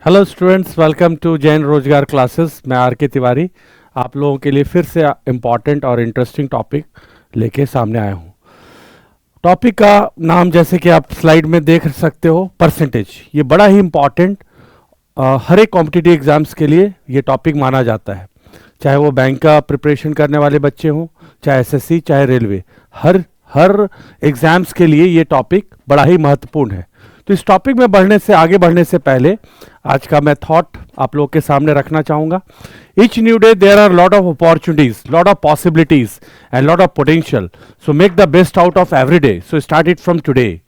Hello students, welcome to Jain रोजगार classes. मैं are के तिवारी आप लोगों के लिए फिर से इम्पॉर्टेंट और इंटरेस्टिंग टॉपिक लेके सामने आया हूँ। टॉपिक का नाम जैसे कि आप स्लाइड में देख सकते हो, परसेंटेज। ये बड़ा ही इम्पॉर्टेंट हर एक कॉम्पिटिटिव एग्जाम्स के लिए ये टॉपिक माना जाता है। चाहे वो बैंक का प्रिपरेशन करने वाले बच्चे हों, चाहे एसएससी, चाहे रेलवे, हर हर एग्जाम्स के लिए ये टॉपिक बड़ा ही महत्वपूर्ण है। तो इस टॉपिक में आगे बढ़ने से पहले आज का मैं थॉट आप लोगों के सामने रखना चाहूंगा। Each new day there are lot of opportunities, lot of possibilities and lot of potential, so make the best out of every day, so start it from today.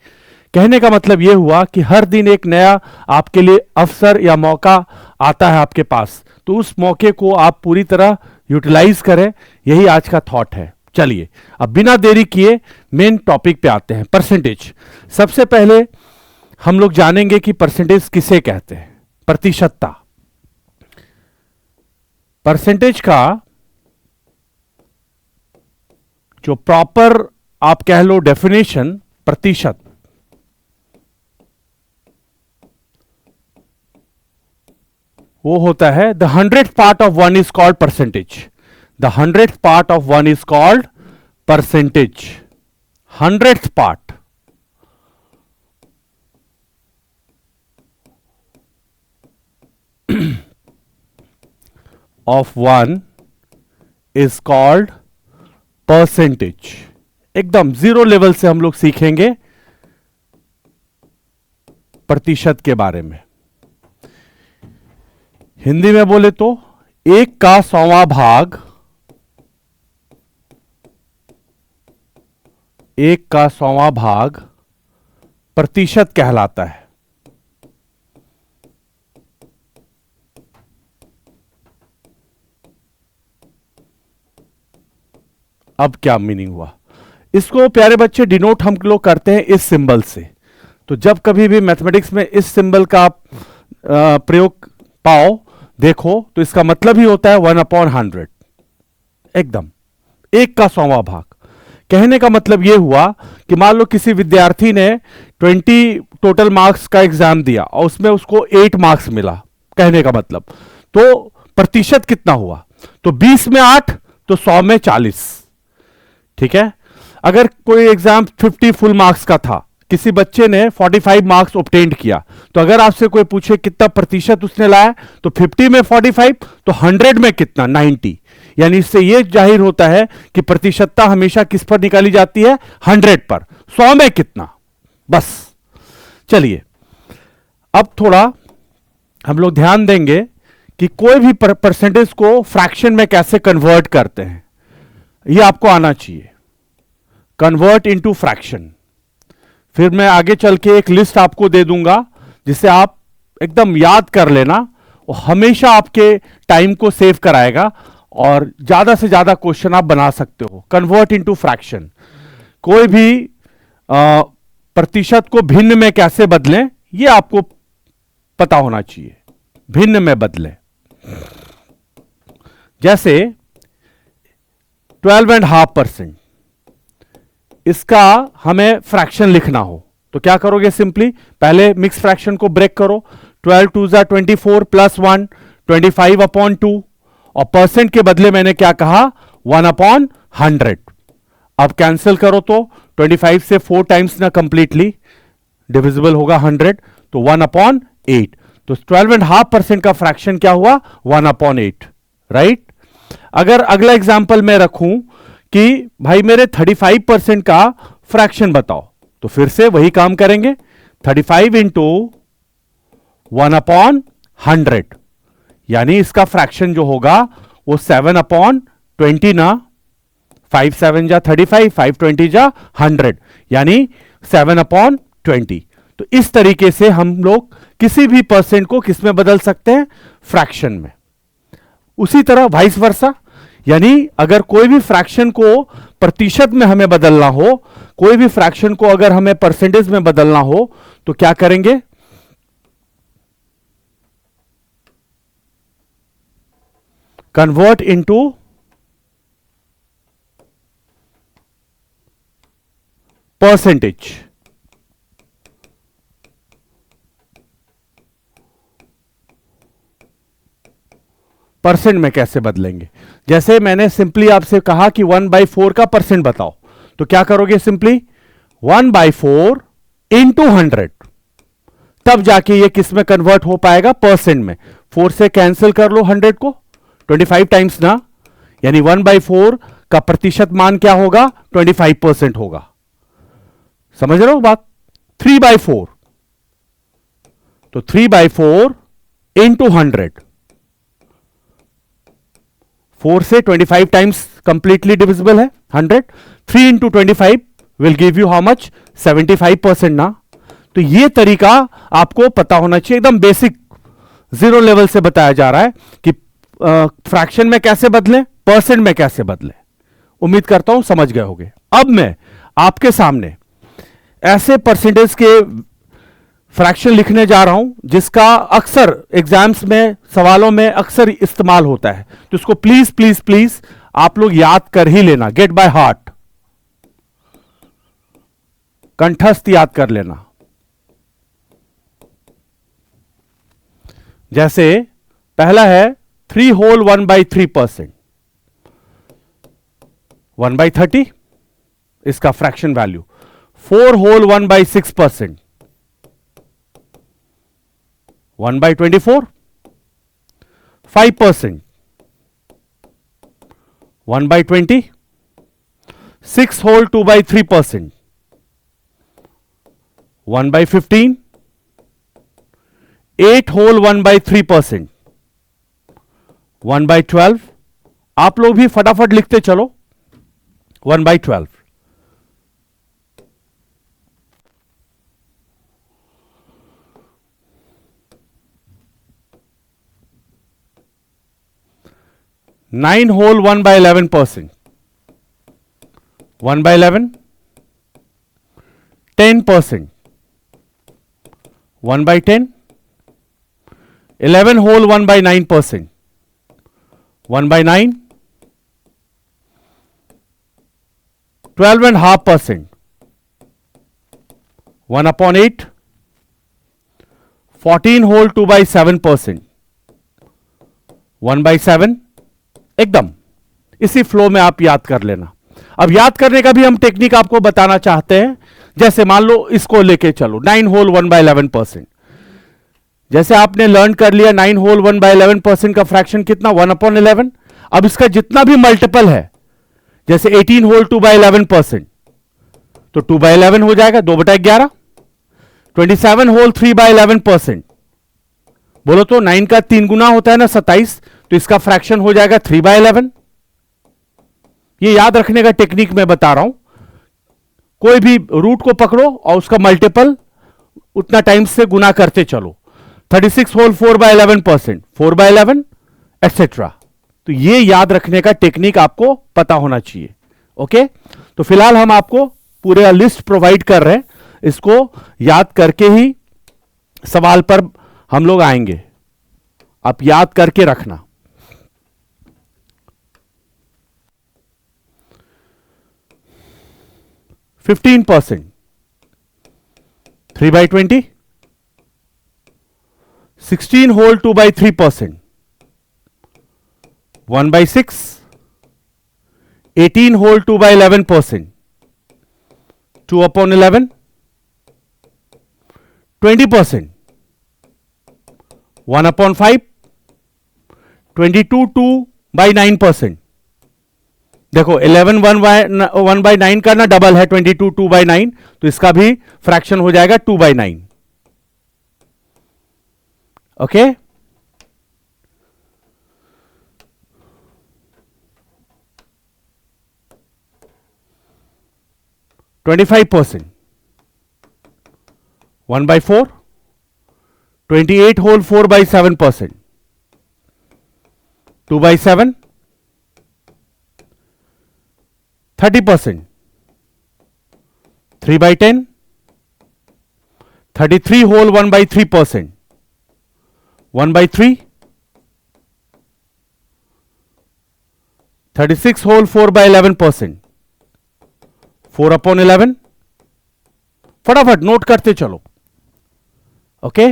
कहने का मतलब यह हुआ कि हर दिन एक नया आपके लिए अवसर या मौका आता है आपके पास, तो उस मौके को आप पूरी तरह यूटिलाइज करें। यही आज का थॉट है। चलिए अब बिना देरी किए मेन टॉपिक पे आते हैं, परसेंटेज। सबसे पहले हम लोग जानेंगे कि परसेंटेज किसे कहते हैं। प्रतिशतता। परसेंटेज का जो प्रॉपर आप कह लो डेफिनेशन, प्रतिशत, वो होता है the 100th part of one is called percentage. The 100th part of one is called percentage. 100th part of 1 is called percentage। एकदम जीरो लेवल से हम लोग सीखेंगे प्रतिशत के बारे में। हिंदी में बोले तो 1 का 100वां भाग, 1 का 100वां भाग प्रतिशत कहलाता है। अब क्या मीनिंग हुआ? इसको प्यारे बच्चे डिनोट हम लोग करते हैं इस सिंबल से। तो जब कभी भी मैथमेटिक्स में इस सिंबल का आप प्रयोग पाओ, देखो, तो इसका मतलब ही होता है 1/100। एकदम 1 का 100वां भाग। कहने का मतलब यह हुआ कि मान लो किसी विद्यार्थी ने 20 टोटल मार्क्स का एग्जाम दिया और उसमें उसको 8 मार्क्स मिला। कहने का मतलब तो प्रतिशत कितना हुआ? तो 20 में 8 तो 100 में 40। ठीक है। अगर कोई एग्जाम 50 फुल मार्क्स का था, किसी बच्चे ने 45 मार्क्स ऑब्टेन किया, तो अगर आपसे कोई पूछे कितना प्रतिशत उसने लाया, तो 50 में 45 तो 100 में कितना, 90। यानी इससे यह जाहिर होता है कि प्रतिशतता हमेशा किस पर निकाली जाती है? 100 पर। 100 में कितना, बस। चलिए अब थोड़ा हम लोग ध्यान देंगे कि कोई भी परसेंटेज को फ्रैक्शन में कैसे कन्वर्ट करते हैं। यह आपको आना चाहिए, कन्वर्ट इनटू फ्रैक्शन। फिर मैं आगे चल के एक लिस्ट आपको दे दूंगा जिसे आप एकदम याद कर लेना, और हमेशा आपके टाइम को सेव कराएगा और ज्यादा से ज्यादा क्वेश्चन आप बना सकते हो। कन्वर्ट इनटू फ्रैक्शन, कोई भी प्रतिशत को भिन्न में कैसे बदलें, यह आपको पता होना चाहिए। भिन्न में बदलें, जैसे 12.5%, इसका हमें फ्रैक्शन लिखना हो तो क्या करोगे? सिंपली पहले मिक्स फ्रैक्शन को ब्रेक करो। 12 2 जा 24 प्लस 1 25/2, और परसेंट के बदले मैंने क्या कहा? 1/100। अब कैंसिल करो तो 25 से 4 टाइम्स ना कंप्लीटली डिविजिबल होगा 100, तो 1/8। तो 12.5% का फ्रैक्शन क्या हुआ? 1/8, राइट। अगर अगला एग्जाम्पल मैं रखूं कि भाई मेरे 35% का फ्रैक्शन बताओ, तो फिर से वही काम करेंगे। 35 इंटू 1/100, यानी इसका फ्रैक्शन जो होगा वो 7/20 ना। 5 7 जा 35, 5 20 जा 100, यानी 7/20। तो इस तरीके से हम लोग किसी भी परसेंट को किस में बदल सकते हैं? फ्रैक्शन में। उसी तरह वाइस वर्सा, यानी अगर कोई भी फ्रैक्शन को प्रतिशत में हमें बदलना हो, कोई भी फ्रैक्शन को अगर हमें परसेंटेज में बदलना हो, तो क्या करेंगे? Convert into percentage. परसेंट में कैसे बदलेंगे। जैसे मैंने सिंपली आपसे कहा कि 1/4 का परसेंट बताओ, तो क्या करोगे सिंपली 1/4 इंटू 100, तब जाके ये किस में कन्वर्ट हो पाएगा, परसेंट में। 4 से कैंसिल कर लो 100 को, 25 टाइम्स ना, यानी 1/4 का प्रतिशत मान क्या होगा, 25% होगा। समझ रहे हो बात। 3/4, तो 3/4 इंटू 100, 4 से 25 टाइम्स कंप्लीटली डिविजिबल है 100, 3 into 25 will give you how much, 75% ना। तो ये तरीका आपको पता होना चाहिए, एकदम बेसिक जीरो लेवल से बताया जा रहा है कि फ्रैक्शन में कैसे बदलें, परसेंट में कैसे बदलें। उम्मीद करता हूं समझ गए होंगे। अब मैं आपके सामने ऐसे परसेंटेज के फ्रैक्शन लिखने जा रहा हूं जिसका अक्सर एग्जाम्स में, सवालों में अक्सर इस्तेमाल होता है, तो इसको प्लीज प्लीज प्लीज आप लोग याद कर ही लेना, गेट बाय हार्ट, कंठस्थ याद कर लेना। जैसे पहला है 3 होल 1/3%, 1/30 इसका fraction value, 4 whole 1/6%, 1/24, 5%, 1/20, 6 whole 2/3%, 1/15, 8 whole 1/3%, 1/12, आप लोग भी फटाफट लिखते चलो, 1/12, 9 होल 1/11%, 1/11, 10%, 1/10, 11 होल 1/9%, 1/9, 12.5%, 1/8, 14 होल 2/7%, 1/7, एकदम इसी फ्लो में आप याद कर लेना। अब याद करने का भी हम टेक्निक आपको बताना चाहते हैं। जैसे मान लो इसको लेके चलो 9 होल 1/11%, जैसे आपने लर्न कर लिया 9 होल 1/11% का फ्रैक्शन कितना, 1/11। अब इसका जितना भी मल्टीपल है, जैसे 18 होल 2/11%, तो 2/11 हो जाएगा, 2/11। 27 होल 3/11%, बोलो तो 9 का 3 गुना होता है ना 27, तो इसका फ्रैक्शन हो जाएगा 3/11। ये याद रखने का टेक्निक मैं बता रहा हूं। कोई भी रूट को पकड़ो और उसका मल्टीपल उतना टाइम से गुना करते चलो। 36 होल 4/11%, 4/11 एटसेट्रा। तो ये याद रखने का टेक्निक आपको पता होना चाहिए। ओके, तो फिलहाल हम आपको पूरे लिस्ट प्रोवाइड कर रहे हैं, इसको याद करके ही सवाल पर हम लोग आएंगे, आप याद करके रखना। %, 3/20, 16 होल 2/3%, 1/6, 18 होल 2/11%, 2/11, 20%, 1/5, 22 2/9%। देखो 11 1/9 का ना डबल है 22 2/9, तो इसका भी फ्रैक्शन हो जाएगा 2/9। Okay, %, 1/4, 28 whole 4/7%, 2/7, 30%, 3/10, 33 whole 1/3%, 1/3, 36 whole 4/11%, 4/11। फटाफट नोट करते चलो। ओके,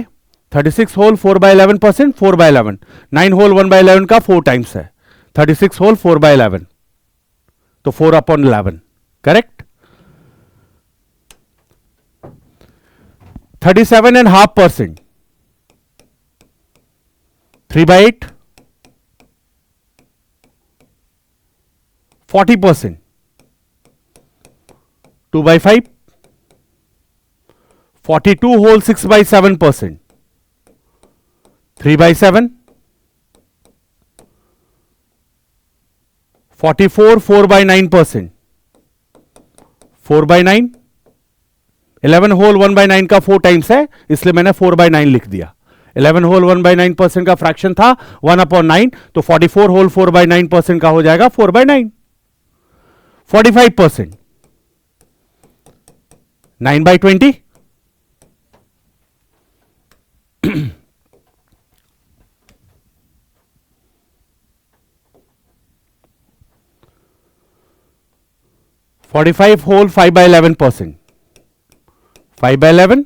36 होल 4/11%, 4/11, 9 होल 1/11 का 4 टाइम्स है, 36 होल 4/11, तो 4/11, करेक्ट। 37.5%, 3/8, 40%, 2/5, 42 होल 6/7%, 3/7, 44 4/9%, 4/9, 11 होल 1/9 का 4 टाइम्स है, इसलिए मैंने 4/9 लिख दिया। 11 होल 1/9% का फ्रैक्शन था 1/9, तो 44 होल 4/9% का हो जाएगा 4/9। 45%, 9/20, 45 होल 5/11%, 5/11,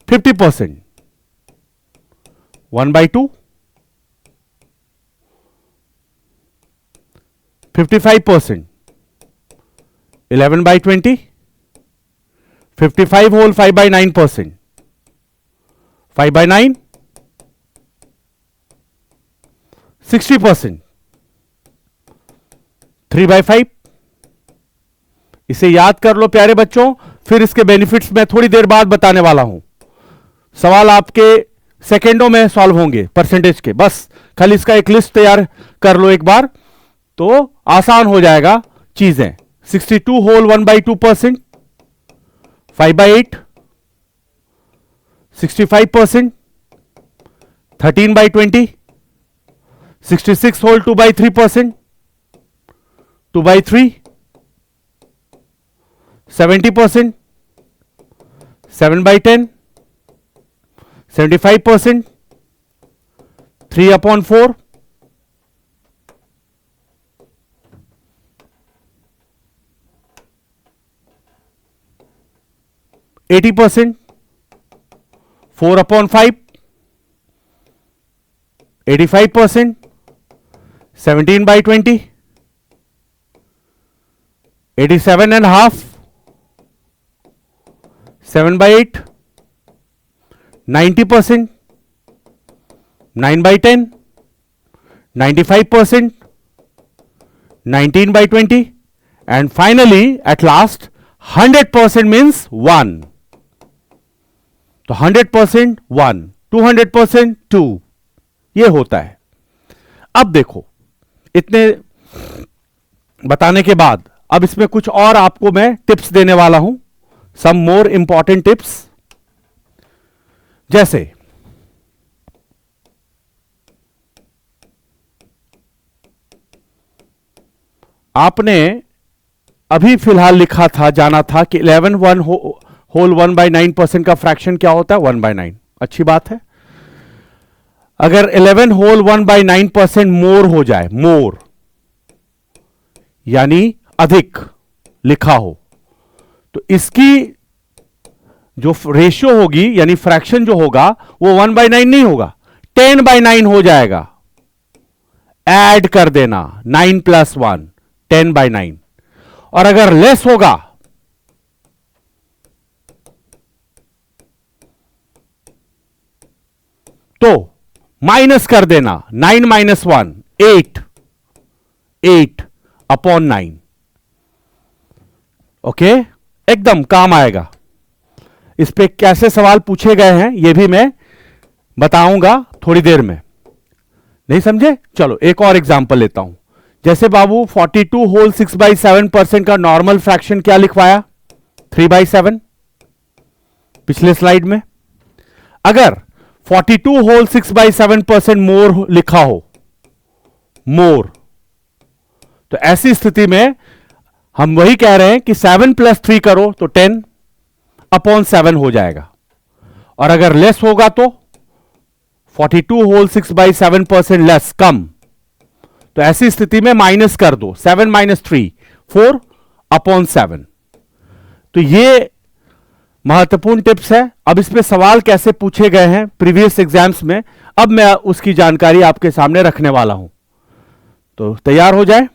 50%, 1/2, 55%, 11/20, 55 होल 5/9%, 5/9, 60%, 3/5। इसे याद कर लो प्यारे बच्चों, फिर इसके बेनिफिट्स मैं थोड़ी देर बाद बताने वाला हूं। सवाल आपके सेकेंडों में सॉल्व होंगे परसेंटेज के, बस खाली इसका एक लिस्ट तैयार कर लो एक बार, तो आसान हो जाएगा चीजें। 62 whole 1/2%, 5/8, 65%, 13/20, 66 whole 2/3%, 2/3, 70%, 7/10, 75%, 3/4, 80%, 4/5, 85%, 17/20, 87.5, 7/8, 90%, 9/10, 95%, 19/20, and finally at last 100% means 1. तो 100% 1, 200% 2, ये होता है। अब देखो, इतने बताने के बाद अब इसमें कुछ और आपको मैं टिप्स देने वाला हूं, सम मोर इंपॉर्टेंट टिप्स। जैसे आपने अभी फिलहाल लिखा था, जाना था कि 11 होल 1/9% का फ्रैक्शन क्या होता है, 1/9। अच्छी बात है। अगर 11 होल 1/9% मोर हो जाए, मोर यानी अधिक लिखा हो, तो इसकी जो रेशियो होगी यानी फ्रैक्शन जो होगा वो 1/9 नहीं होगा, 10/9 हो जाएगा। ऐड कर देना 9 + 1, 10/9। और अगर लेस होगा तो माइनस कर देना 9 - 1, 8, 8/9। ओके, एकदम काम आएगा। इस पे कैसे सवाल पूछे गए हैं यह भी मैं बताऊंगा थोड़ी देर में। नहीं समझे? चलो एक और एग्जांपल लेता हूं। जैसे बाबू 42 होल 6/7% का नॉर्मल फ्रैक्शन क्या लिखवाया, 3/7 पिछले स्लाइड में। अगर 42 होल 6/7% मोर लिखा हो, मोर, तो ऐसी स्थिति में हम वही कह रहे हैं कि 7 + 3 करो तो 10/7 हो जाएगा। और अगर लेस होगा तो 42 होल 6/7% लेस, कम, तो ऐसी स्थिति में माइनस कर दो, 7 - 3, 4/7। तो ये महत्वपूर्ण टिप्स है। अब इस पे सवाल कैसे पूछे गए हैं प्रीवियस एग्जाम्स में, अब मैं उसकी जानकारी आपके सामने रखने वाला हूं। तो तैयार हो जाए।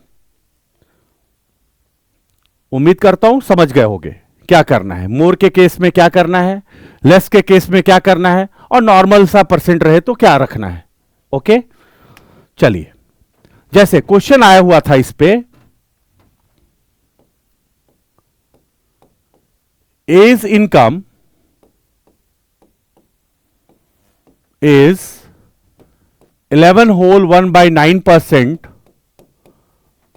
उम्मीद करता हूं समझ गए होंगे क्या करना है, मोर के केस में क्या करना है, लेस के केस में क्या करना है, और नॉर्मल सा परसेंट रहे तो क्या रखना है। ओके, चलिए, जैसे क्वेश्चन आया हुआ था इस पे, A's income is 11 whole 1 by 9%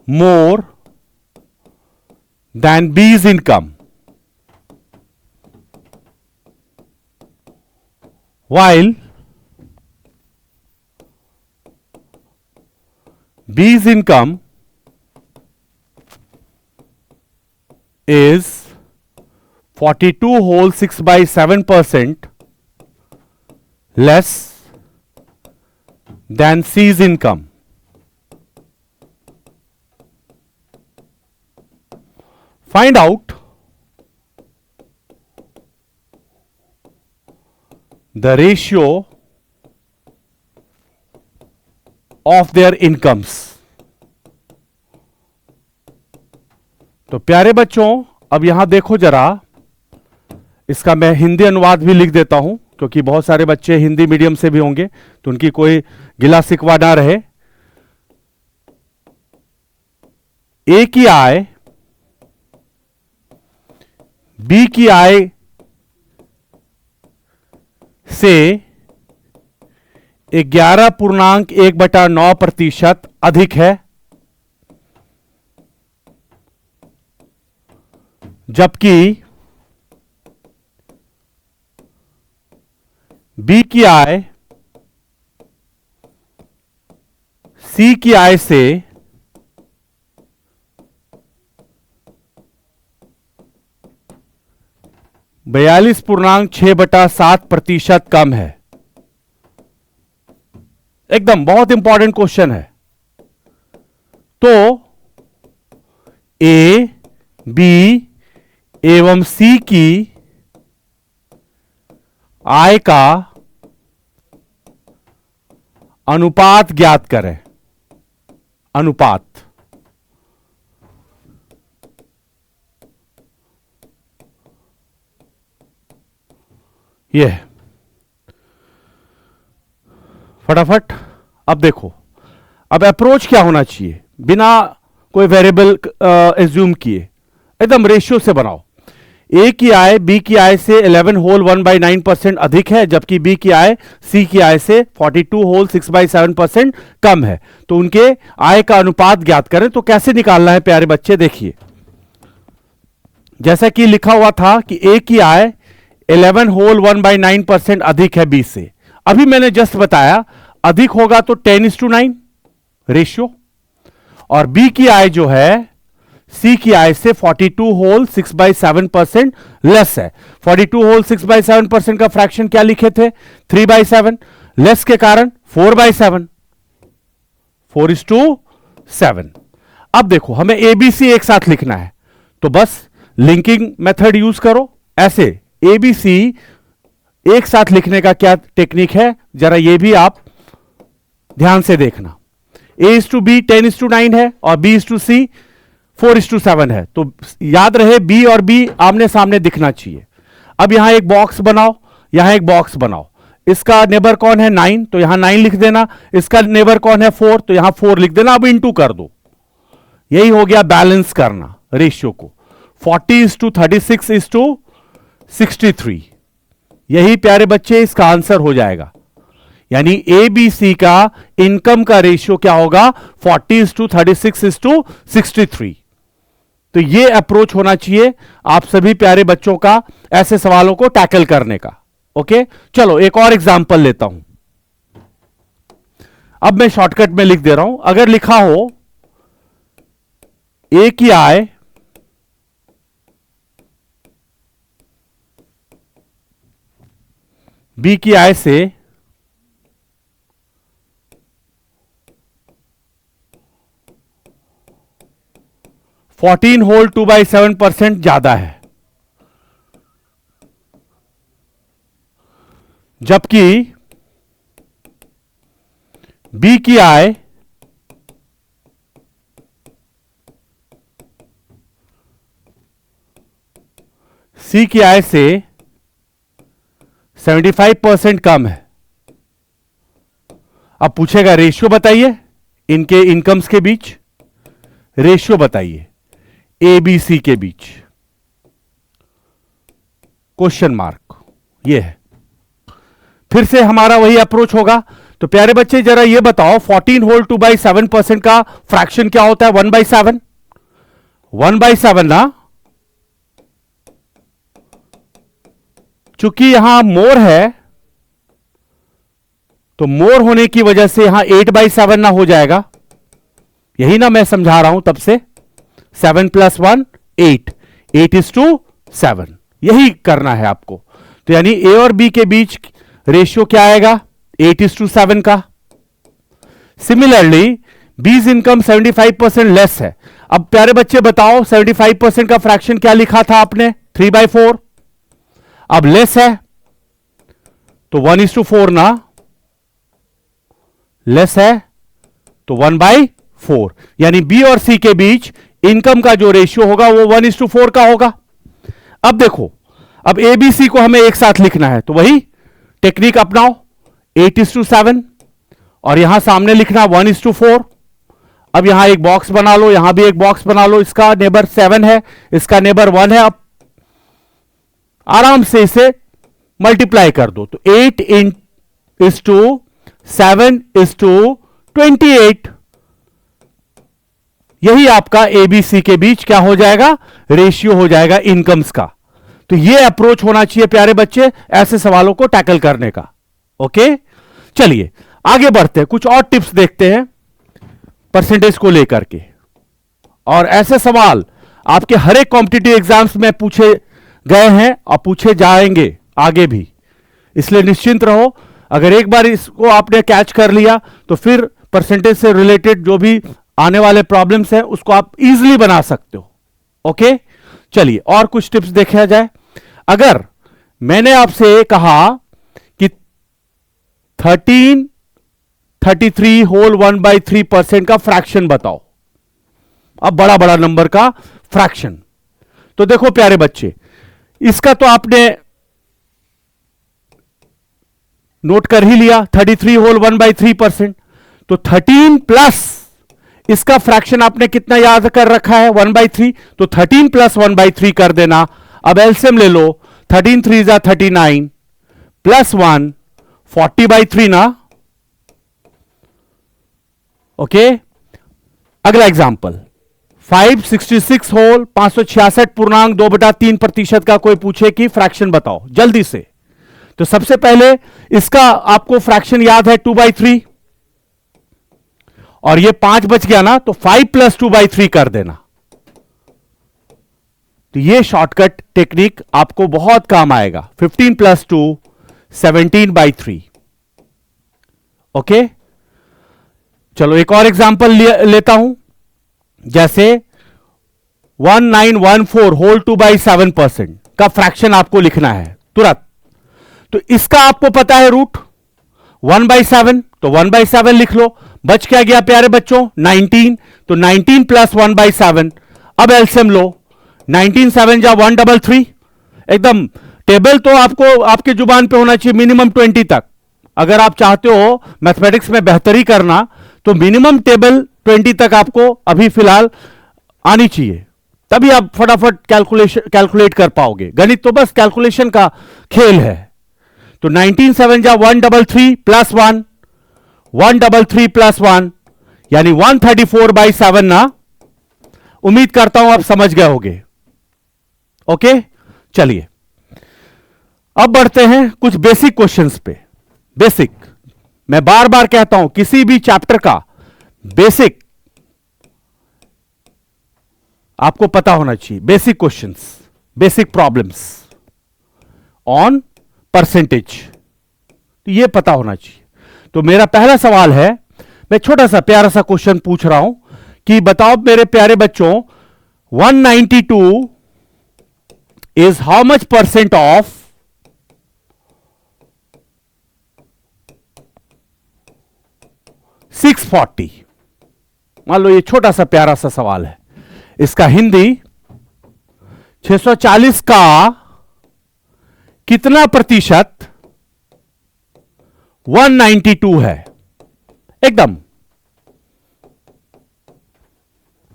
more than B's income, while B's income is 42 whole 6 by 7% less than C's income. Find out the ratio of their incomes. तो प्यारे बच्चों, अब यहां देखो जरा, इसका मैं हिंदी अनुवाद भी लिख देता हूं क्योंकि बहुत सारे बच्चे हिंदी मीडियम से भी होंगे तो उनकी कोई गिला शिकवा ना रहे। ए की आय बी की आय से 11.1/9% अधिक है, जबकि बी की आय सी की आय से 42.6/7% कम है। एकदम बहुत इंपॉर्टेंट क्वेश्चन है। तो ए, बी एवं सी की आय का अनुपात ज्ञात करें। अनुपात, यह फटाफट। अब देखो, अब अप्रोच क्या होना चाहिए, बिना कोई वेरिएबल एज्यूम किए एकदम रेशियो से बनाओ। ए की आय बी की आय से 11 होल 1 by 9% अधिक है, जबकि बी की आय सी की आय से 42 होल 6 by 7% कम है। तो उनके आय का अनुपात ज्ञात करें। तो कैसे निकालना है प्यारे बच्चे, देखिए, जैसा कि लिखा हुआ था कि ए की आय 11 होल 1 by 9% अधिक है बी से। अभी मैंने जस्ट बताया अधिक होगा तो 10:9 रेशियो, और बी की आय जो है सी की आय से 42 होल 6 by 7% लेस है। 42 होल 6 by 7% का फ्रैक्शन क्या लिखे थे, 3/7, लेस के कारण 4/7, 4:7। अब देखो, हमें एबीसी एक साथ लिखना है, तो बस लिंकिंग मेथड यूज करो। ऐसे एबीसी एक साथ लिखने का क्या टेक्निक है, जरा ये भी आप ध्यान से देखना। A/B 10:9 है और B/C 4:7 है। तो याद रहे बी और बी आमने सामने दिखना चाहिए। अब यहां एक बॉक्स बनाओ, यहां एक बॉक्स बनाओ। इसका नेबर कौन है 9, तो यहां 9 लिख देना। इसका नेबर कौन है 4, तो यहां 4 लिख देना। अब इंटू कर दो। यही हो गया बैलेंस करना रेशियो को। 40:36:63, यही प्यारे बच्चे इसका आंसर हो जाएगा। यानी ए बी सी का इनकम का रेशियो क्या होगा, 40:36:63। तो ये अप्रोच होना चाहिए आप सभी प्यारे बच्चों का ऐसे सवालों को टैकल करने का। ओके, चलो एक और एग्जांपल लेता हूं। अब मैं शॉर्टकट में लिख दे रहा हूं। अगर लिखा हो ए की आय बी की आय से 14 होल 2/7% ज्यादा है, जबकि बी की आय सी की आय से 75% कम है। अब पूछेगा रेशियो बताइए इनके इनकम्स के बीच, रेशियो बताइए ए बी सी के बीच, क्वेश्चन मार्क। ये है, फिर से हमारा वही अप्रोच होगा। तो प्यारे बच्चे जरा ये बताओ 14 होल 2/7% का फ्रैक्शन क्या होता है? 1/7। 1/7 ना, चूंकि यहां मोर है तो मोर होने की वजह से यहां 8/7 ना हो जाएगा। यही ना मैं समझा रहा हूं तब से, 7 + 1 8, 8:7, यही करना है आपको। तो यानी ए और बी के बीच रेशियो क्या आएगा? 8:7 का। सिमिलरली बीज इनकम 75% लेस है। अब प्यारे बच्चे बताओ 75% का फ्रैक्शन क्या लिखा था आपने? 3/4। अब लेस है तो 1:4 ना, लेस है तो 1/4, यानी बी और सी के बीच इनकम का जो रेशियो होगा वो 1:4 का होगा। अब देखो, अब ए बी सी को हमें एक साथ लिखना है तो वही टेक्निक अपनाओ, 8:7 और यहां सामने लिखना 1:4। अब यहां एक बॉक्स बना लो, यहां भी एक बॉक्स बना लो, इसका नेबर 7 है, इसका नेबर 1 है। अब आराम से इसे मल्टीप्लाई कर दो तो 8:7:28, यही आपका एबीसी के बीच क्या हो जाएगा? रेशियो हो जाएगा इनकम्स का। तो यह अप्रोच होना चाहिए प्यारे बच्चे ऐसे सवालों को टैकल करने का। ओके, चलिए आगे बढ़ते हैं, कुछ और टिप्स देखते हैं परसेंटेज को लेकर के। और ऐसे सवाल आपके हर एक कॉम्पिटिटिव एग्जाम्स में पूछे गए हैं और पूछे जाएंगे आगे भी, इसलिए निश्चिंत रहो। अगर एक बार इसको आपने कैच कर लिया तो फिर परसेंटेज से रिलेटेड जो भी आने वाले प्रॉब्लम्स हैं उसको आप इजीली बना सकते हो। ओके, चलिए और कुछ टिप्स देखा जाए। अगर मैंने आपसे कहा कि 1333 होल 1/3% का फ्रैक्शन बताओ, अब बड़ा बड़ा नंबर का फ्रैक्शन, तो देखो प्यारे बच्चे इसका तो आपने नोट कर ही लिया, 33 होल 1/3%। तो 13 प्लस इसका फ्रैक्शन आपने कितना याद कर रखा है? 1/3। तो 13 + 1/3 कर देना। अब एलसीएम ले लो, 13 3 = 39 + 1 40/3 ना। ओके, अगला एग्जांपल 566 होल 566.2/3% का कोई पूछे कि फ्रैक्शन बताओ जल्दी से। तो सबसे पहले इसका आपको फ्रैक्शन याद है 2/3 और ये 5 बच गया ना, तो 5 + 2/3 कर देना। तो ये शॉर्टकट टेक्निक आपको बहुत काम आएगा। 15 + 2 17/3। ओके, चलो एक और एग्जांपल लेता हूं, जैसे 1914 होल 2/7% का फ्रैक्शन आपको लिखना है तुरंत। तो इसका आपको पता है रूट 1/7, तो 1/7 लिख लो। बच क्या गया प्यारे बच्चों? 19, तो 19 + 1/7। अब एलसीएम लो, 19 7 = 133। एकदम टेबल तो आपको आपके जुबान पे होना चाहिए मिनिमम 20 तक। अगर आप चाहते हो मैथमेटिक्स में बेहतरी करना तो मिनिमम टेबल 20 तक आपको अभी फिलहाल आनी चाहिए, तभी आप फटाफट कैलकुलेट कर पाओगे। गणित तो बस कैलकुलेशन का खेल है। तो 19 7 = 133 + 1, 133 + 1 यानी 134/7 ना। उम्मीद करता हूं आप समझ गए होंगे। ओके, चलिए अब बढ़ते हैं कुछ बेसिक क्वेश्चंस पे। बेसिक, मैं बार बार कहता हूं किसी भी चैप्टर का बेसिक आपको पता होना चाहिए। Basic questions, basic problems on percentage, तो यह पता होना चाहिए। तो मेरा पहला सवाल है, मैं छोटा सा प्यारा सा क्वेश्चन पूछ रहा हूं कि बताओ मेरे प्यारे बच्चों 192 इज हाउ मच % ऑफ 640। मान लो ये छोटा सा प्यारा सा सवाल है, इसका हिंदी 640 का कितना प्रतिशत 192 है। एकदम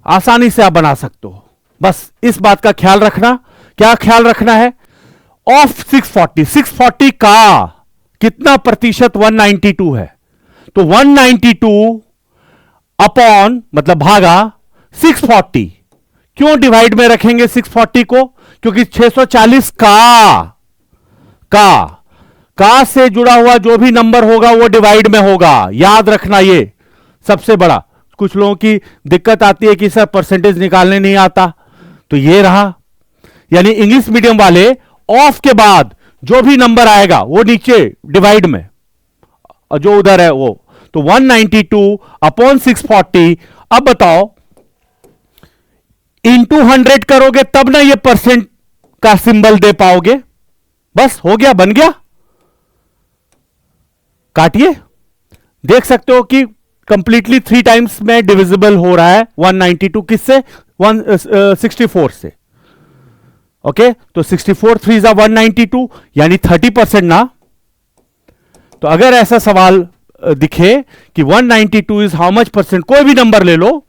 आसानी से आप बना सकते हो, बस इस बात का ख्याल रखना। क्या ख्याल रखना है? ऑफ 640 का कितना प्रतिशत 192 है, तो 192 अपॉन मतलब भागा 640। क्यों डिवाइड में रखेंगे 640 को? क्योंकि 640 का से जुड़ा हुआ जो भी नंबर होगा वो डिवाइड में होगा। याद रखना, ये सबसे बड़ा। कुछ लोगों की दिक्कत आती है कि सर परसेंटेज निकालने नहीं आता, तो ये रहा। यानी इंग्लिश मीडियम वाले ऑफ के बाद जो भी नंबर आएगा वो नीचे डिवाइड में, और जो उधर है वो, तो 192 अपॉन 640। अब बताओ, इंटू 100 करोगे तब ना ये परसेंट का सिंबल दे पाओगे। बस हो गया, बन गया। काटिए, देख सकते हो कि कंप्लीटली 3 टाइम्स में डिविजिबल हो रहा है 192 किससे? 164 से। ओके, तो 64 3 जा 192, यानी 30% ना। तो अगर ऐसा सवाल दिखे कि 192 इज हाउ मच परसेंट, कोई भी नंबर ले लो,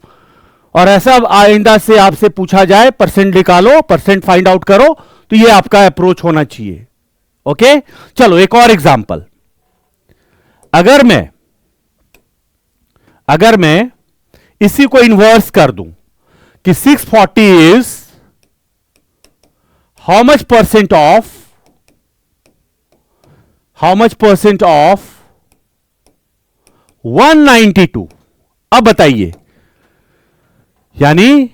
और ऐसा आइंदा से आपसे पूछा जाए परसेंट निकालो, परसेंट फाइंड आउट करो, तो ये आपका अप्रोच होना चाहिए। ओके, चलो एक और एग्जांपल। अगर मैं इसी को इन्वर्स कर दूं कि 640 is how much percent of 192। अब बताइए, यानी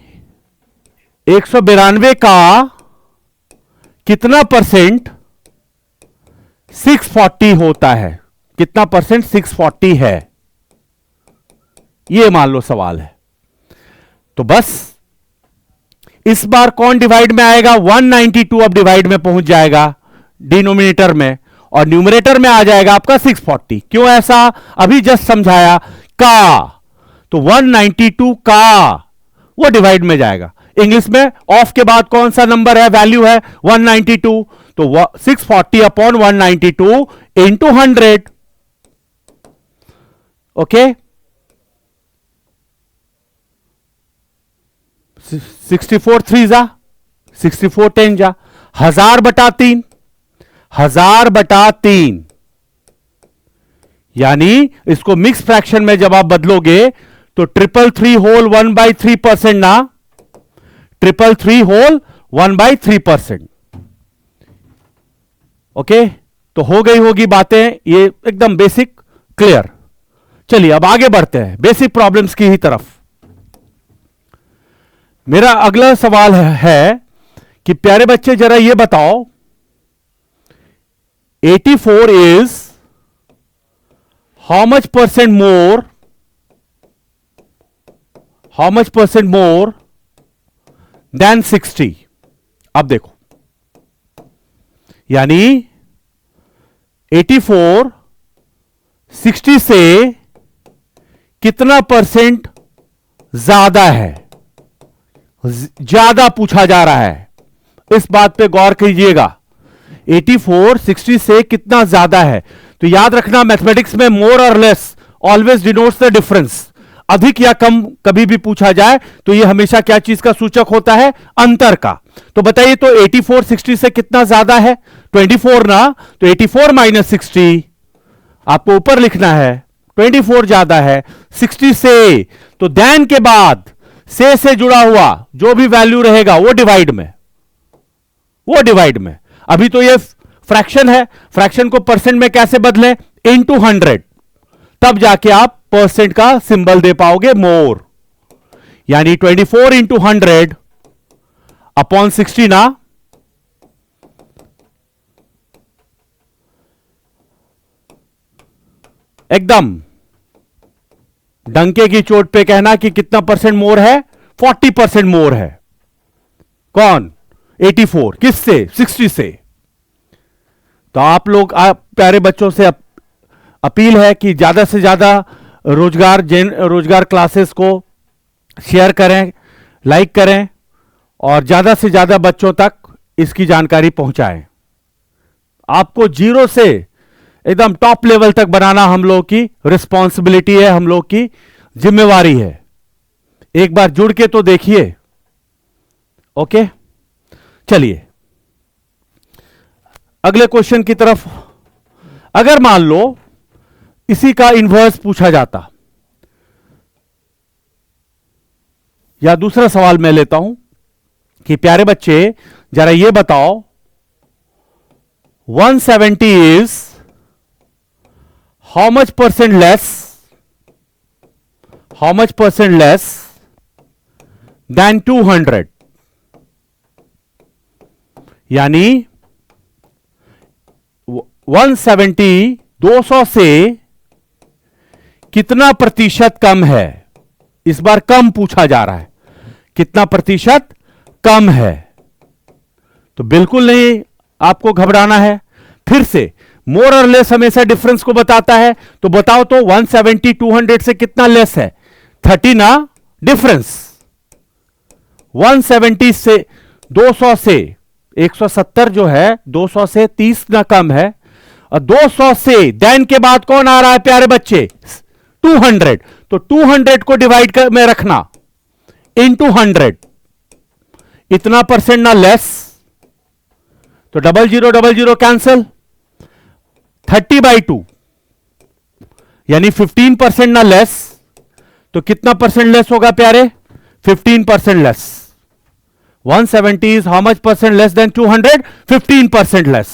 192 का कितना परसेंट 640 होता है? कितना परसेंट 640 है, ये मान लो सवाल है। तो बस इस बार कौन डिवाइड में आएगा? 192 अब डिवाइड में पहुंच जाएगा डिनोमिनेटर में, और न्यूमरेटर में आ जाएगा आपका 640। क्यों ऐसा? अभी जस्ट समझाया। का, तो 192 का वो डिवाइड में जाएगा। इंग्लिश में ऑफ के बाद कौन सा नंबर है, वैल्यू है 192, तो 640 अपॉन 192 इंटू 100। ओके, 64 3 जा 64 10 जा 1000/3, 1000/3। यानी इसको मिक्स फ्रैक्शन में जब आप बदलोगे तो 333 होल 1/3% ना, 333 होल 1/3%। ओके, तो हो गई होगी बातें ये एकदम बेसिक क्लियर। चलिए अब आगे बढ़ते हैं बेसिक प्रॉब्लम्स की ही तरफ। मेरा अगला सवाल है कि प्यारे बच्चे जरा ये बताओ, 84 is how much percent more than 60। अब देखो, यानी 84 60 से कितना परसेंट ज्यादा है? ज्यादा पूछा जा रहा है, इस बात पे गौर कीजिएगा। 84 60 से कितना ज्यादा है? तो याद रखना, मैथमेटिक्स में मोर और less always denotes the difference. अधिक या कम कभी भी पूछा जाए तो यह हमेशा क्या चीज का सूचक होता है? अंतर का। तो बताइए, तो 84 60 से कितना ज्यादा है? 24 ना, तो 84 माइनस 60 आपको ऊपर लिखना है। 24 ज्यादा है 60 से, तो देन के बाद से जुड़ा हुआ जो भी वैल्यू रहेगा वो डिवाइड में। अभी तो ये फ्रैक्शन है, फ्रैक्शन को परसेंट में कैसे बदलें? इनटू 100, तब जाके आप परसेंट का सिंबल दे पाओगे मोर। यानी 24 इंटू 100 अपॉन 60 ना, एकदम डंके की चोट पे कहना कि कितना परसेंट मोर है? 40% मोर है। कौन? 84 किससे? 60 से। तो आप लोग प्यारे बच्चों से अपील है कि ज्यादा से ज्यादा रोजगार क्लासेस को शेयर करें, लाइक करें और ज्यादा से ज्यादा बच्चों तक इसकी जानकारी पहुंचाएं। आपको जीरो से एकदम टॉप लेवल तक बनाना हम लोग की रिस्पॉन्सिबिलिटी है, हम लोग की जिम्मेवारी है। एक बार जुड़ के तो देखिए। ओके, चलिए अगले क्वेश्चन की तरफ। अगर मान लो इसी का इन्वर्स पूछा जाता, या दूसरा सवाल मैं लेता हूं कि प्यारे बच्चे जरा ये बताओ 170 is how much percent less than 200? यानी 170 200 से कितना प्रतिशत कम है? इस बार कम पूछा जा रहा है, कितना प्रतिशत कम है। तो बिल्कुल नहीं आपको घबराना है। फिर से मोर और लेस हमेशा डिफरेंस को बताता है। तो बताओ तो 170 200 से कितना लेस है? 30 ना डिफरेंस। 170 से 200 से 170 जो है 200 से 30 ना कम है, और 200 से देन के बाद कौन आ रहा है प्यारे बच्चे? 200। तो 200 को डिवाइड में रखना इनटू 100, इतना परसेंट ना लेस। तो 00 कैंसिल, 30/2 यानी 15% ना लेस। तो कितना परसेंट लेस होगा प्यारे? 15% less. 170 is how much percent less than 200? 15% less.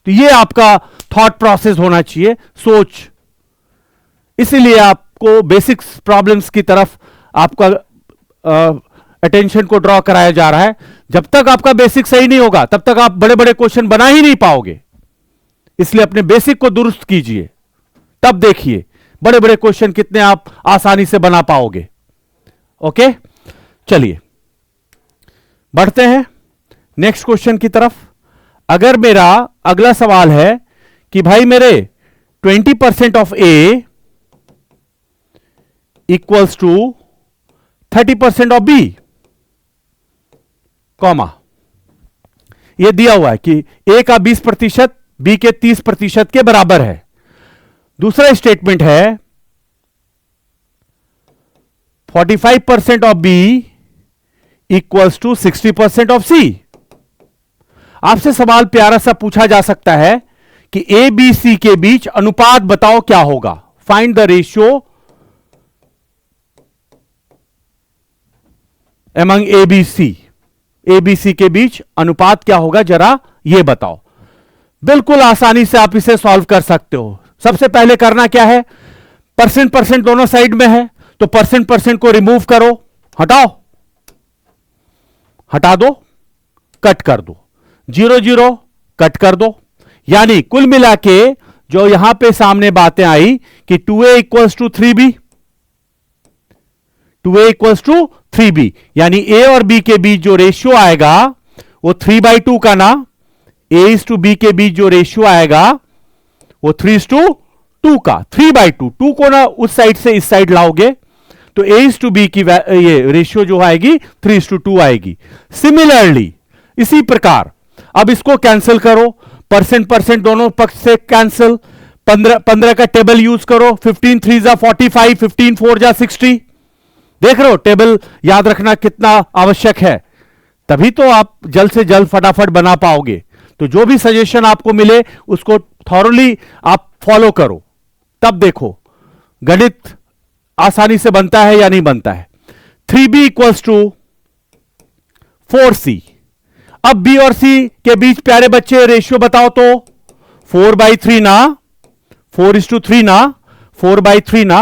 तो ये आपका थॉट प्रोसेस होना चाहिए, सोच। इसीलिए आपको बेसिक्स प्रॉब्लम्स की तरफ आपका अटेंशन को ड्रॉ कराया जा रहा है। जब तक आपका बेसिक सही नहीं होगा तब तक आप बड़े बड़े क्वेश्चन बना ही नहीं पाओगे। इसलिए अपने बेसिक को दुरुस्त कीजिए, तब देखिए बड़े बड़े क्वेश्चन कितने आप आसानी से बना पाओगे। ओके, चलिए बढ़ते हैं नेक्स्ट क्वेश्चन की तरफ। अगर मेरा अगला सवाल है कि भाई मेरे 20% of A equals to 30% of B, comma, यह दिया हुआ है कि ए का 20% बी के 30% के बराबर है। दूसरा स्टेटमेंट है 45% of B equals to 60% of C. आपसे सवाल प्यारा सा पूछा जा सकता है कि ए बी सी के बीच अनुपात बताओ क्या होगा। Find the ratio among A B C. A B C के बीच अनुपात क्या होगा, जरा यह बताओ। बिल्कुल आसानी से आप इसे सॉल्व कर सकते हो। सबसे पहले करना क्या है, परसेंट परसेंट दोनों साइड में है, तो परसेंट परसेंट को रिमूव करो, हटाओ, हटा दो, कट कर दो, 0 0 कट कर दो। यानी कुल मिला के जो यहां पे सामने बातें आई कि 2a equals to 3b, 2a equals to 3b, यानी a और b के बीच जो रेशियो आएगा वो 3/2 का ना, a इज टू b के बीच जो रेशियो आएगा वो 3:2 का। 3/2, 2 को ना उस साइड से इस साइड लाओगे तो a इज टू b की ये रेशियो जो आएगी 3:2 आएगी। सिमिलरली इसी प्रकार अब इसको कैंसिल करो, परसेंट परसेंट दोनों पक्ष से कैंसिल, 15 का टेबल यूज करो, 15 3 जा 45, 15 4 जा 60। देख रहे हो टेबल याद रखना कितना आवश्यक है, तभी तो आप जल्द से जल्द फटाफट बना पाओगे। तो जो भी सजेशन आपको मिले उसको थॉरली आप फॉलो करो, तब देखो गणित आसानी से बनता है या नहीं बनता है। 3b equals to 4c। अब b और c के बीच प्यारे बच्चे रेशियो बताओ तो 4/3 ना, 4:3 ना, 4/3 ना।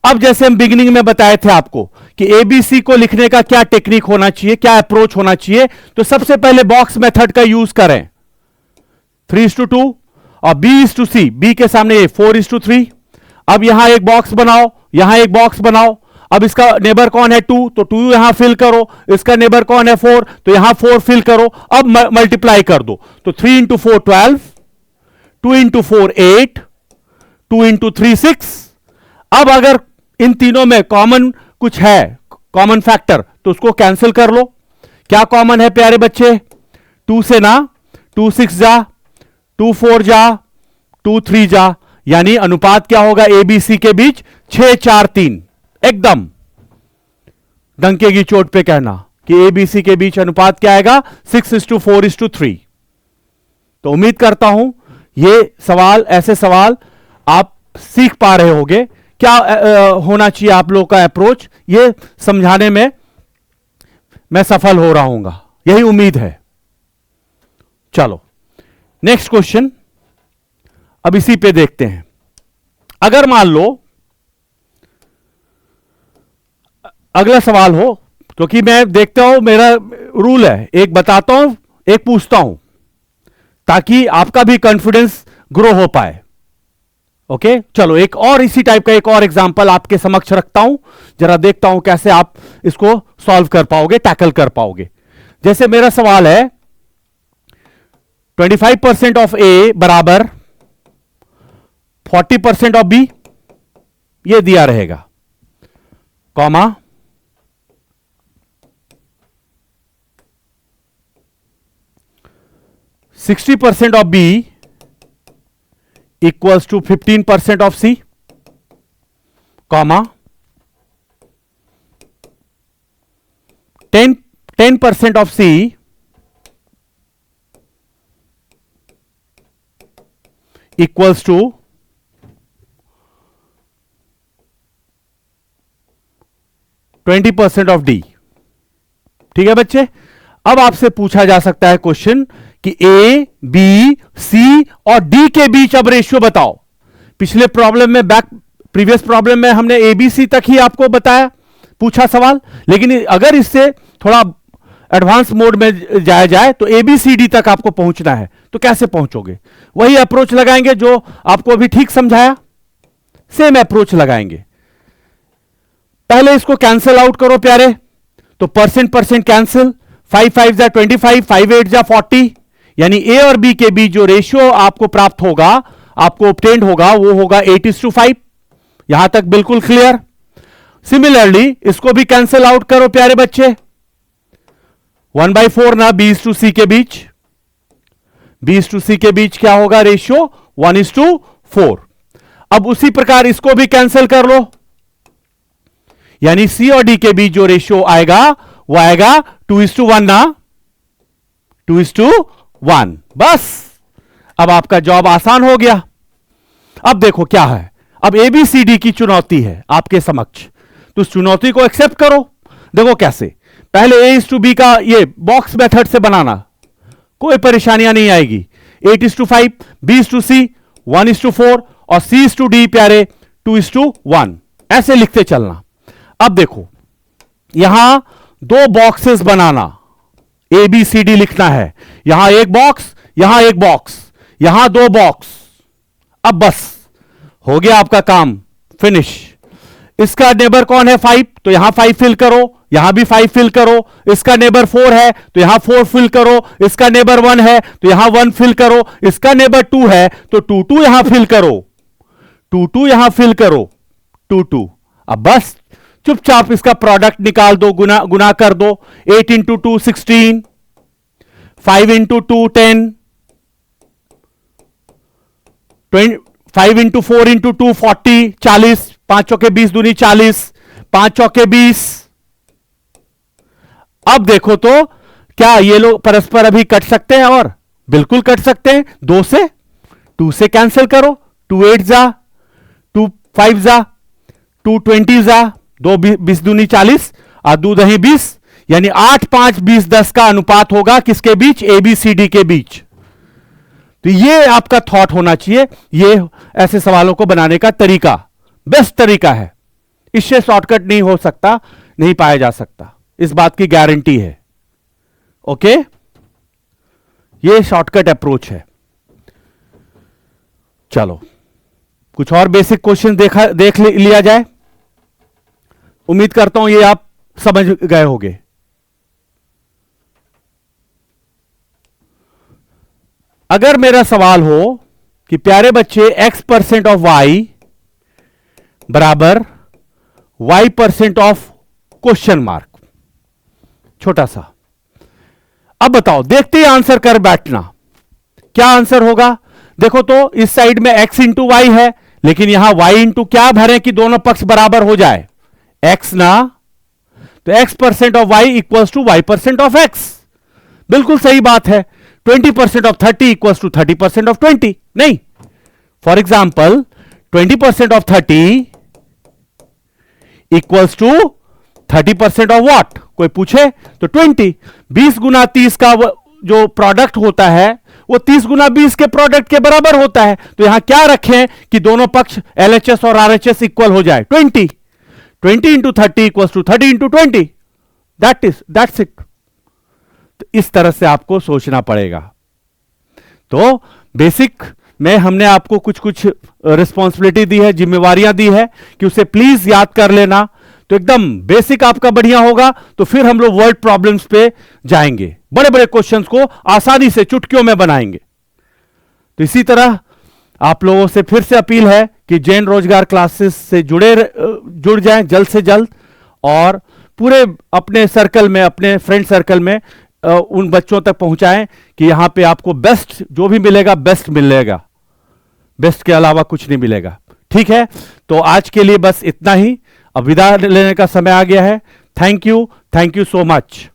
अब जैसे हम बिगिनिंग में बताए थे आपको कि एबीसी को लिखने का क्या टेक्निक होना चाहिए, क्या अप्रोच होना चाहिए, तो सबसे पहले बॉक्स मेथड का यूज करें, 3:2 और b/c, b के सामने 4:3। अब यहां एक बॉक्स बनाओ, यहां एक बॉक्स बनाओ। अब इसका नेबर कौन है 2, तो 2 यहां फिल करो। इसका नेबर कौन है 4, तो यहां 4 फिल करो। अब मल्टीप्लाई कर दो, तो 3 × 4 12, 2 × 4 8, 2 × 3 6। अब अगर इन तीनों में कॉमन कुछ है, कॉमन फैक्टर, तो उसको कैंसिल कर लो। क्या कॉमन है प्यारे बच्चे? 2 से ना 2 6 जा, 2 4 जा, 2 3 जा, यानी अनुपात क्या होगा एबीसी के बीच? 6 4 3। एकदम डंके की चोट पे कहना कि एबीसी के बीच अनुपात क्या आएगा? 6:4:3। तो उम्मीद करता हूं ये सवाल, ऐसे सवाल आप सीख पा रहे होंगे। क्या होना चाहिए आप लोगों का अप्रोच, ये समझाने में मैं सफल हो रहा हूंगा, यही उम्मीद है। चलो नेक्स्ट क्वेश्चन अब इसी पे देखते हैं। अगर मान लो अगला सवाल हो, क्योंकि मैं देखता हूं मेरा रूल है, एक बताता हूं एक पूछता हूं, ताकि आपका भी कॉन्फिडेंस ग्रो हो पाए। ओके चलो एक और इसी टाइप का एक और एग्जांपल आपके समक्ष रखता हूं, जरा देखता हूं कैसे आप इसको सॉल्व कर पाओगे, टैकल कर पाओगे। जैसे मेरा सवाल है 25% ऑफ ए बराबर 40% ऑफ बी, ये दिया रहेगा, comma 60% of B equals to 15% of C, comma 10% of C equals to 20% of D। ठीक है बच्चे, अब आपसे पूछा जा सकता है क्वेश्चन कि ए बी सी और डी के बीच अब रेशियो बताओ। पिछले प्रॉब्लम में प्रीवियस प्रॉब्लम में हमने ए बी सी तक ही आपको बताया, पूछा सवाल, लेकिन अगर इससे थोड़ा एडवांस मोड में जाया जाए तो ए बी सी डी तक आपको पहुंचना है, तो कैसे पहुंचोगे? वही अप्रोच लगाएंगे जो आपको अभी ठीक समझाया, सेम अप्रोच लगाएंगे। पहले इसको कैंसिल आउट करो प्यारे, तो परसेंट कैंसिल, 5 5 जा 25, 5 8 जा 40, यानी ए और बी के बीच जो रेशियो आपको प्राप्त होगा, आपको ऑब्टेन्ड होगा, वो होगा 8:5। यहां तक बिल्कुल क्लियर। सिमिलरली इसको भी कैंसिल आउट करो प्यारे बच्चे, 1/4 ना B/C के बीच, B/C के बीच क्या होगा रेशियो? 1:4। अब उसी प्रकार इसको भी कैंसिल कर लो, यानी सी और डी के बीच जो रेशियो आएगा वो आएगा 2:1 ना, 2:1। बस अब आपका जॉब आसान हो गया। अब देखो क्या है, अब एबीसीडी की चुनौती है आपके समक्ष, तो उस चुनौती को एक्सेप्ट करो। देखो कैसे, पहले A/B का ये बॉक्स मेथड से बनाना, कोई परेशानियां नहीं आएगी। 8:5, B/C 1:4 और C/D प्यारे 2:1, ऐसे लिखते चलना। अब देखो यहां 2 बॉक्सेस बनाना, ABCD लिखना है, यहां एक बॉक्स, यहां एक बॉक्स, यहां 2 बॉक्स। अब बस हो गया आपका काम, फिनिश। इसका नेबर कौन है? 5, तो यहां 5 फिल करो, यहां भी 5 फिल करो। इसका नेबर 4 है तो यहां 4 फिल करो। इसका नेबर 1 है तो यहां 1 फिल करो। इसका नेबर 2 है तो 2 2 यहां फिल करो, 2 2 यहां फिल करो, 2 2। अब बस चुपचाप इसका प्रोडक्ट निकाल दो, गुना कर दो। 8 × 2 16, 5 × 2 10, 5 × 4 × 2 40, 40, 5 चौके 20 दूनी 40, 5 चौके 20। अब देखो तो क्या ये लोग परस्पर अभी कट सकते हैं? और बिल्कुल कट सकते हैं। 2 से 2 से कैंसिल करो, 2 8 जा, 2 5 जा, 2 20 जा, 2 20 दूनी 40 और 2 दही 20, यानी 8 5 20 10 का अनुपात होगा किसके बीच? ABCD के बीच। तो ये आपका थॉट होना चाहिए, ये ऐसे सवालों को बनाने का तरीका बेस्ट तरीका है। इससे शॉर्टकट नहीं हो सकता, नहीं पाया जा सकता, इस बात की गारंटी है। ओके, ये शॉर्टकट अप्रोच है। चलो कुछ और बेसिक क्वेश्चन देख लिया जाए। उम्मीद करता हूं ये आप समझ गए होंगे। अगर मेरा सवाल हो कि प्यारे बच्चे x% ऑफ y बराबर y% ऑफ क्वेश्चन मार्क, छोटा सा। अब बताओ, देखते ही आंसर कर बैठना, क्या आंसर होगा। देखो तो इस साइड में x इंटू वाई है, लेकिन यहां y इंटू क्या भरें कि दोनों पक्ष बराबर हो जाए, x ना। तो x% of y equals to y% of x, बिल्कुल सही बात है। 20% ऑफ 30 इक्वल्स टू 30% ऑफ 20, नहीं। For example 20% of 30 equals to 30% of what, कोई पूछे तो 20। 20 गुना 30 का जो प्रोडक्ट होता है वो 30 गुना 20 के प्रोडक्ट के बराबर होता है। तो यहां क्या रखें कि दोनों पक्ष LHS और RHS इक्वल हो जाए, 20। 20 into 30 equals to 30 into 20, that's it. तो इस तरह से आपको सोचना पड़ेगा। तो बेसिक में हमने आपको कुछ कुछ रिस्पॉन्सिबिलिटी दी है, जिम्मेवारियां दी है कि उसे प्लीज याद कर लेना। तो एकदम बेसिक आपका बढ़िया होगा, तो फिर हम लोग वर्ड प्रॉब्लम्स पे जाएंगे, बड़े बड़े क्वेश्चंस को आसानी से चुटकियों में बनाएंगे। तो इसी तरह आप लोगों से फिर से अपील है कि जैन रोजगार क्लासेस से जुड़ जाएं जल्द से जल्द, और पूरे अपने सर्कल में, अपने फ्रेंड सर्कल में उन बच्चों तक पहुंचाएं कि यहां पे आपको बेस्ट जो भी मिलेगा, बेस्ट मिलेगा, बेस्ट के अलावा कुछ नहीं मिलेगा। ठीक है, तो आज के लिए बस इतना ही। अब विदा लेने का समय आ गया है। Thank you so much.